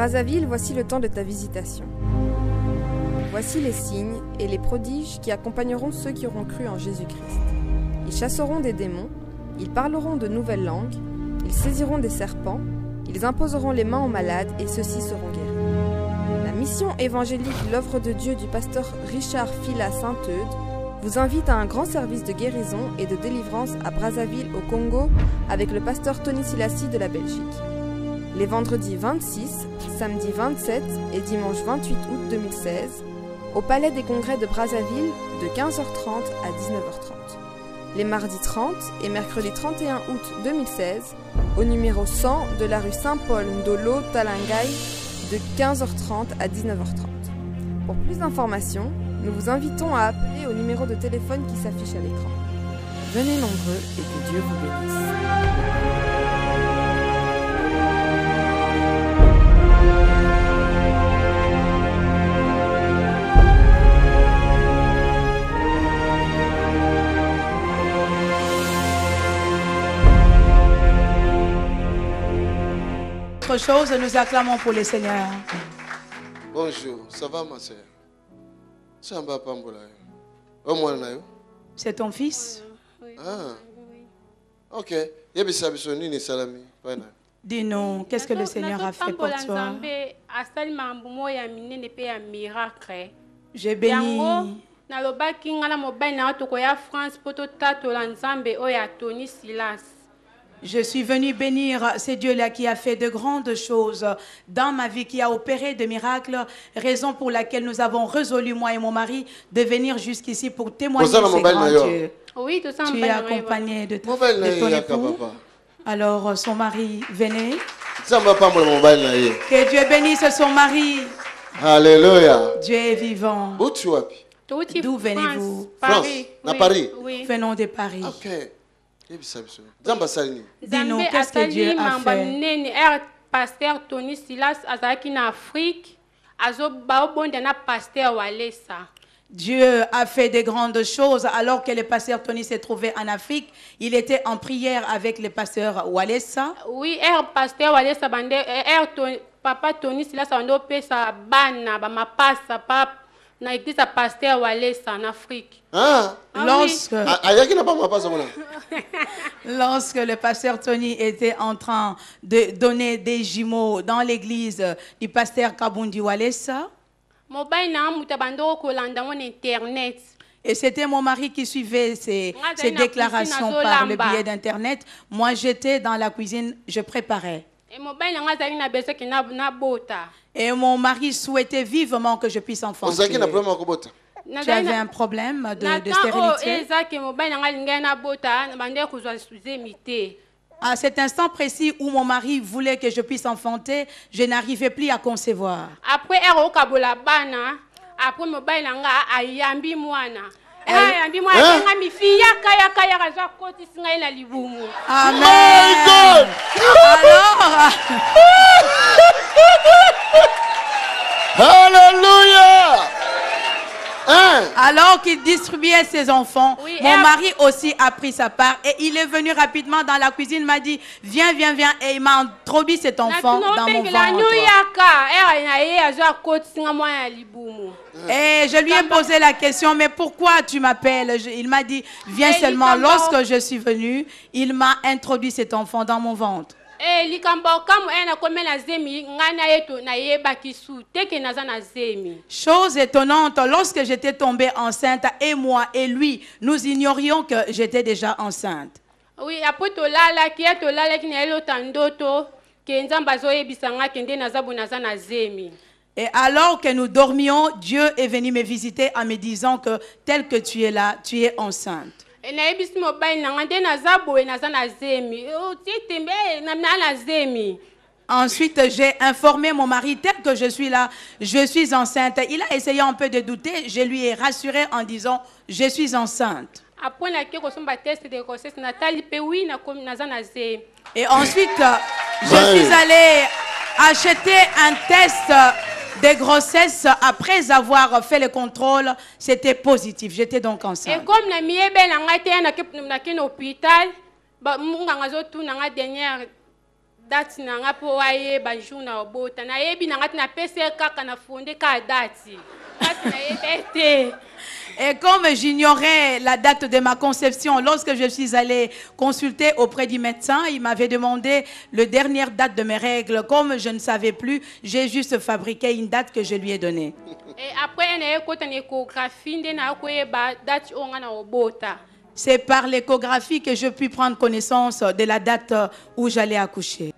Brazzaville, voici le temps de ta visitation. Voici les signes et les prodiges qui accompagneront ceux qui auront cru en Jésus-Christ. Ils chasseront des démons, ils parleront de nouvelles langues, ils saisiront des serpents, ils imposeront les mains aux malades et ceux-ci seront guéris. La mission évangélique L'œuvre de Dieu du pasteur Richard Fila Saint-Eudes vous invite à un grand service de guérison et de délivrance à Brazzaville au Congo avec le pasteur Tony Silassi de la Belgique. Les vendredis 26, samedi 27 et dimanche 28 août 2016 au Palais des Congrès de Brazzaville de 15h30 à 19h30. Les mardis 30 et mercredi 31 août 2016 au numéro 100 de la rue Saint-Paul Ndolo Talangay de 15h30 à 19h30. Pour plus d'informations, nous vous invitons à appeler au numéro de téléphone qui s'affiche à l'écran. Venez nombreux et que Dieu vous bénisse. Autre chose, nous acclamons pour le Seigneur. Bonjour, ça va ma soeur? C'est ton fils? Ah, ok. Dis-nous, qu'est-ce que le Seigneur a fait pour toi? J'ai béni. Je suis venu bénir ce Dieu-là qui a fait de grandes choses dans ma vie, qui a opéré de miracles, raison pour laquelle nous avons résolu, moi et mon mari, de venir jusqu'ici pour témoigner de ce grand Dieu. Oui, tu es accompagné de ton époux. Alors son mari, venez. Que Dieu bénisse son mari. Alléluia. Dieu est vivant. D'où venez-vous? Paris. Paris. Oui. Venons de Paris. Okay. Dis-nous, qu'est-ce que Dieu a fait? Pasteur Tony Silas azaki en Afrique, pasteur Walesa. Dieu a fait de grandes choses alors que le pasteur Tony s'est trouvé en Afrique. Il était en prière avec le pasteur Walesa. Oui, pasteur Walesa papa Tony Silas ando pesa bana ba mapasa papa na église pasteur Walesa en Afrique. Lorsque le pasteur Tony était en train de donner des jumeaux dans l'église du pasteur Kabundi Walesa, et c'était mon mari qui suivait ces déclarations par le biais d'internet. Moi j'étais dans la cuisine, je préparais. Et mon mari souhaitait vivement que je puisse enfanter. Tu avais un problème de stérilité? À cet instant précis où mon mari voulait que je puisse enfanter, je n'arrivais plus à concevoir. Après, Amen. Alors, Alléluia. Alors qu'il distribuait ses enfants, oui, mon mari aussi a pris sa part et il est venu rapidement dans la cuisine, m'a dit viens, viens, viens, et il m'a introduit cet enfant dans mon ventre. Et je lui ai posé la question, mais pourquoi tu m'appelles? Il m'a dit viens seulement. Lorsque je suis venue, il m'a introduit cet enfant dans mon ventre. Chose étonnante, lorsque j'étais tombée enceinte, et moi et lui, nous ignorions que j'étais déjà enceinte. Oui, et alors que nous dormions, Dieu est venu me visiter en me disant que tel que tu es là, tu es enceinte. Ensuite, j'ai informé mon mari, tel que je suis là, je suis enceinte. Il a essayé un peu de douter, je lui ai rassuré en disant, je suis enceinte. Et ensuite, je suis allée acheter un test de grossesse. Après avoir fait le contrôle, c'était positif. J'étais donc enceinte. Et comme date na nga po ayeba jour na obota na yebi na ngati na pese kaka na fonde ka date. Date na yebete. Et comme j'ignorais la date de ma conception, lorsque je suis allée consulter auprès du médecin, il m'avait demandé la dernière date de mes règles. Comme je ne savais plus, j'ai juste fabriqué une date que je lui ai donnée. Et après, c'est par l'échographie que je puis prendre connaissance de la date où j'allais accoucher.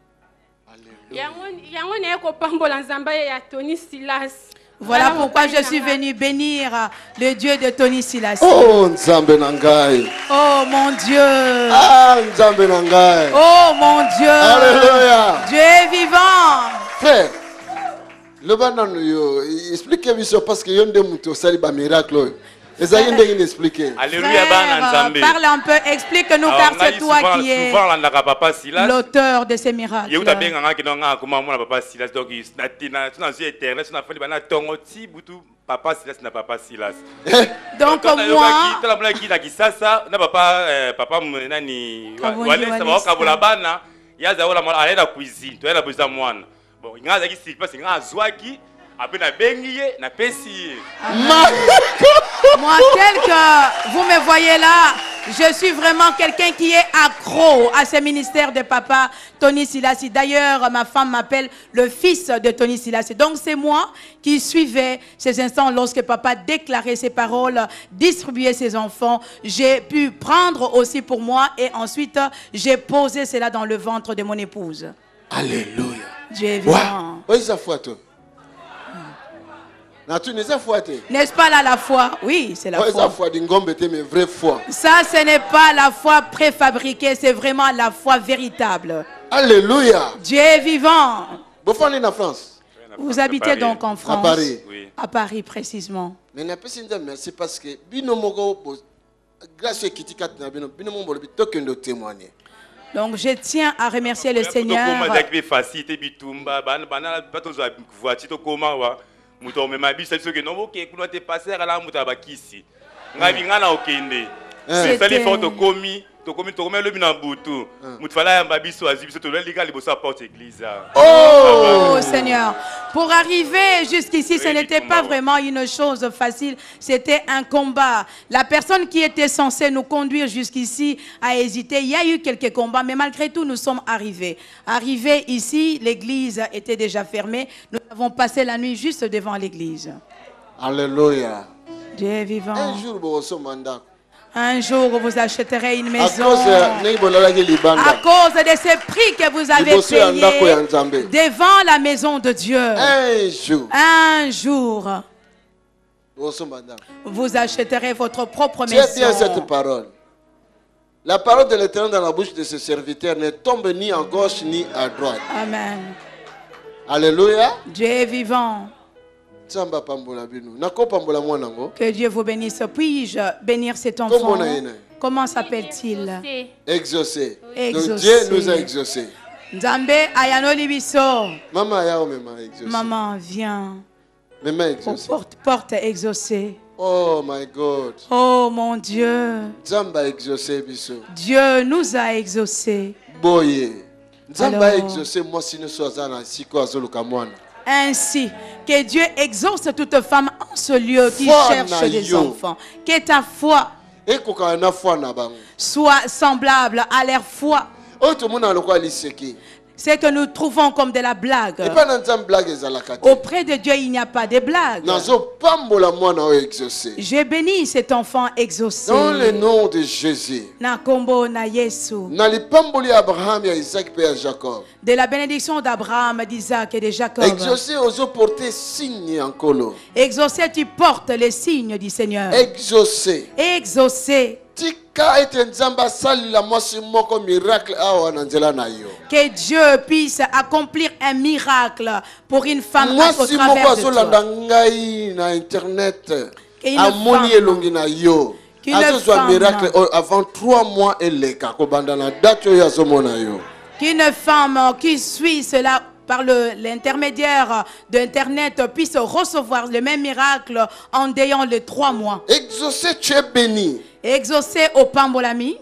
Voilà pourquoi je suis venue bénir le Dieu de Tony Silas. Oh, Nzambe Nangai. Oh mon Dieu. Ah, Nzambe Nangai. Oh mon Dieu. Alléluia. Dieu est vivant. Frère, le banan yo, expliquez-moi parce que yon de muto sali ba miracle. Alléluia, parle un peu, explique-nous car c'est toi qui es l'auteur de ces miracles. Donc moi, tel que vous me voyez là, je suis vraiment quelqu'un qui est accro à ce ministère de papa Tony Silas. D'ailleurs, ma femme m'appelle le fils de Tony Silas. Donc, c'est moi qui suivais ces instants lorsque papa déclarait ses paroles, distribuait ses enfants. J'ai pu prendre aussi pour moi et ensuite, j'ai posé cela dans le ventre de mon épouse. Alléluia. Dieu est vivant. N'est-ce pas là la foi? Oui, c'est la foi. Ça, ce n'est pas la foi préfabriquée, c'est vraiment la foi véritable. Alléluia. Dieu est vivant. Vous habitez donc en France? À Paris. Oui. À Paris précisément. Mais merci parce que donc je tiens à remercier le Seigneur. Oh Seigneur, pour arriver jusqu'ici, ce n'était pas vraiment une chose facile, c'était un combat. La personne qui était censée nous conduire jusqu'ici a hésité. Il y a eu quelques combats, mais malgré tout, nous sommes arrivés. Arrivés ici, l'église était déjà fermée. Nous avons passé la nuit juste devant l'église. Alléluia. Dieu est vivant. Un jour, vous achèterez une maison à cause de ces prix que vous avez payés devant la maison de Dieu. Un jour, vous achèterez votre propre maison. Tiens bien cette parole. La parole de l'Éternel dans la bouche de ce serviteur ne tombe ni à gauche ni à droite. Amen. Alléluia. Dieu est vivant. Que Dieu vous bénisse. Puis-je bénir cet enfant? Comment s'appelle-t-il? Exaucé. Exaucé. Donc Dieu nous a exaucés. Maman, viens. Porte exaucée. Oh my God. Oh mon Dieu. Dieu nous a exaucés. Ainsi que Dieu exauce toute femme en ce lieu qui cherche des enfants. Que ta foi soit semblable à leur foi. C'est que nous trouvons comme de la blague. Auprès de Dieu, il n'y a pas de blague. J'ai béni cet enfant exaucé. Dans le nom de Jésus. De la bénédiction d'Abraham, d'Isaac et de Jacob. Exaucé, exaucé, tu portes les signes du Seigneur. Exaucé. Exaucé. Que Dieu puisse accomplir un miracle pour une femme au travers de toi. Avant 3 mois, qu'une femme qui suit cela par l'intermédiaire d'Internet puisse recevoir le même miracle en ayant les 3 mois. Exaucé, tu es béni. Exaucé au Pambolami.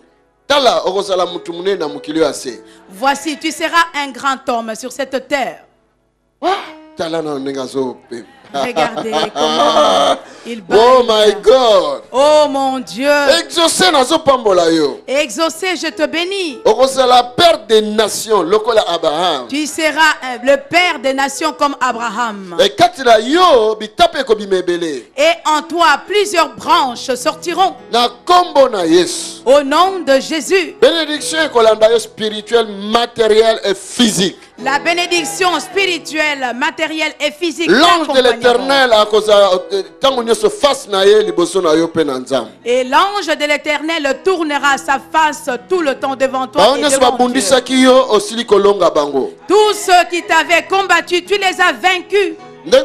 Voici, tu seras un grand homme sur cette terre. Regardez comment il bat. Oh my God. Oh mon Dieu. Exaucé, je te bénis. la père des nations, Abraham. Tu seras le père des nations comme Abraham. Et en toi, plusieurs branches sortiront. Au nom de Jésus. Bénédiction spirituelle, matérielle et physique. La bénédiction spirituelle, matérielle et physique. L'ange de l'Éternel et l'ange de l'Éternel tournera sa face tout le temps devant toi et devant Dieu. Tous ceux qui t'avaient combattu, tu les as vaincus. Tel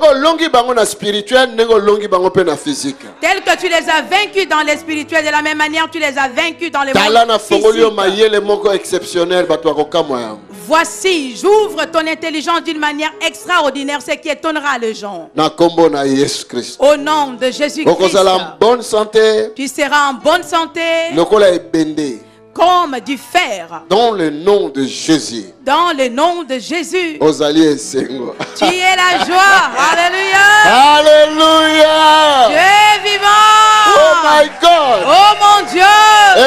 que tu les as vaincus dans les spirituels, de la même manière tu les as vaincus dans les mondes physiques. Voici, j'ouvre ton intelligence d'une manière extraordinaire, ce qui étonnera les gens. Au nom de Jésus-Christ, tu seras en bonne santé comme du fer. Dans le nom de Jésus. Dans le nom de Jésus. Tu es la joie. Alléluia. Alléluia. Dieu est vivant. Oh my God. Oh mon Dieu.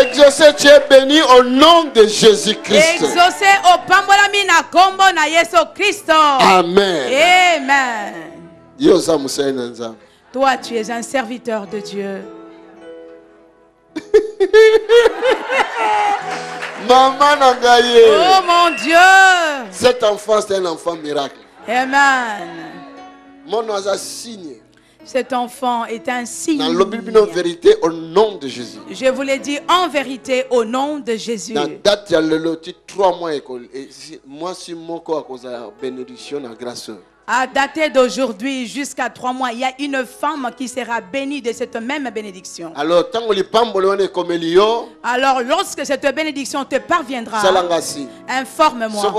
Exaucé, tu es béni au nom de Jésus-Christ. Exaucé au pambolami na kombo na Yesu Christ. Amen. Amen. Toi, tu es un serviteur de Dieu. Maman Nangaye. Oh mon Dieu. Cet enfant, c'est un enfant miracle. Amen. Mon oiseau signe. Cet enfant est un signe. Dans la vérité au nom de Jésus. Je vous l'ai dit en vérité au nom de Jésus. Dans date il y a le 3 mois école et moi si mon corps à cause de la bénédiction la grâce. À dater d'aujourd'hui jusqu'à 3 mois, il y a une femme qui sera bénie de cette même bénédiction. Alors, lorsque cette bénédiction te parviendra, informe-moi.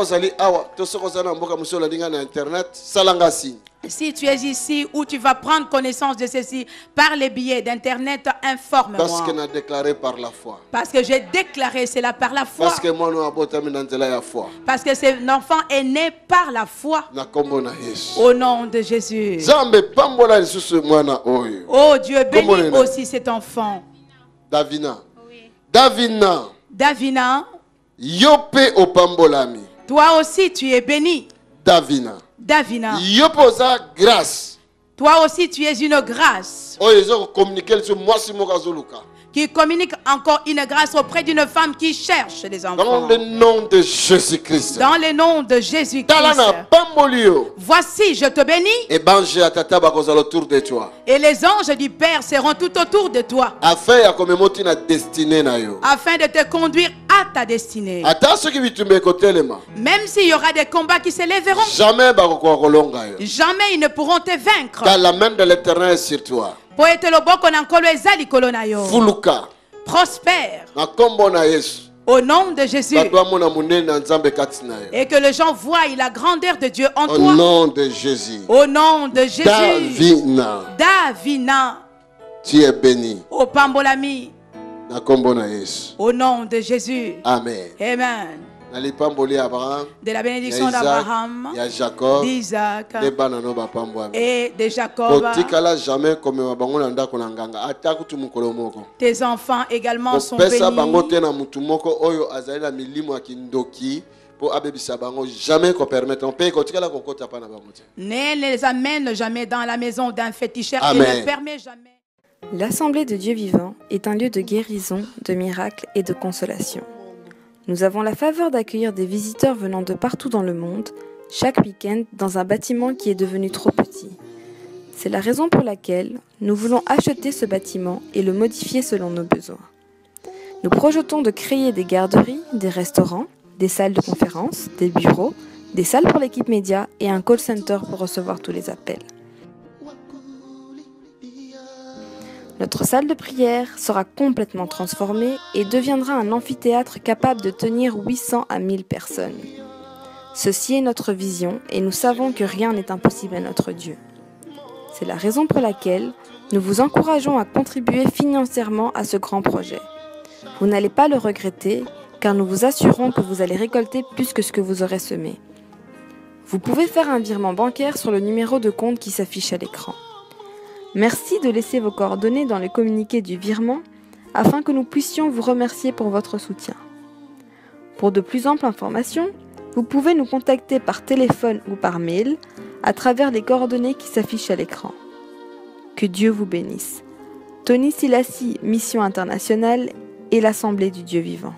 Si tu es ici ou tu vas prendre connaissance de ceci par les billets d'internet, informe-moi. Parce que j'ai déclaré par la foi. Parce que j'ai déclaré cela par la foi. Parce que Parce que cet enfant est né par la foi. Au nom de Jésus. Oh Dieu, bénis aussi cet enfant. Davina. Oui. Davina. Yope o pambolami. Toi aussi tu es béni. Davina. Yoposa grâce. Toi aussi tu es une grâce. Oh, ils ont communiqué sur moi si mon qui communique encore une grâce auprès d'une femme qui cherche des enfants. Dans le nom de Jésus-Christ. Dans le nom de Jésus-Christ. Voici, je te bénis. Et les anges du Père seront tout autour de toi. Afin de te conduire à ta destinée. Même s'il y aura des combats qui s'élèveront. Jamais ils ne pourront te vaincre. Car la main de l'Éternel est sur toi. Fuluka. Prospère. Au nom de Jésus. Et que les gens voient la grandeur de Dieu en toi. Au nom de Jésus. Au nom de Jésus. Davina. Tu es béni. Au Pambolami. Au nom de Jésus. Amen. Amen. De la bénédiction d'Abraham, d'Isaac et de Jacob. Tes enfants également sont bénis. Ne les amène jamais dans la maison d'un féticheur et ne permet jamais. L'Assemblée de Dieu vivant est un lieu de guérison, de miracles et de consolation. Nous avons la faveur d'accueillir des visiteurs venant de partout dans le monde, chaque week-end dans un bâtiment qui est devenu trop petit. C'est la raison pour laquelle nous voulons acheter ce bâtiment et le modifier selon nos besoins. Nous projetons de créer des garderies, des restaurants, des salles de conférence, des bureaux, des salles pour l'équipe média et un call center pour recevoir tous les appels. Notre salle de prière sera complètement transformée et deviendra un amphithéâtre capable de tenir 800 à 1000 personnes. Ceci est notre vision et nous savons que rien n'est impossible à notre Dieu. C'est la raison pour laquelle nous vous encourageons à contribuer financièrement à ce grand projet. Vous n'allez pas le regretter, car nous vous assurons que vous allez récolter plus que ce que vous aurez semé. Vous pouvez faire un virement bancaire sur le numéro de compte qui s'affiche à l'écran. Merci de laisser vos coordonnées dans le communiqué du virement afin que nous puissions vous remercier pour votre soutien. Pour de plus amples informations, vous pouvez nous contacter par téléphone ou par mail à travers les coordonnées qui s'affichent à l'écran. Que Dieu vous bénisse. Tony Silassi, Mission Internationale et l'Assemblée du Dieu Vivant.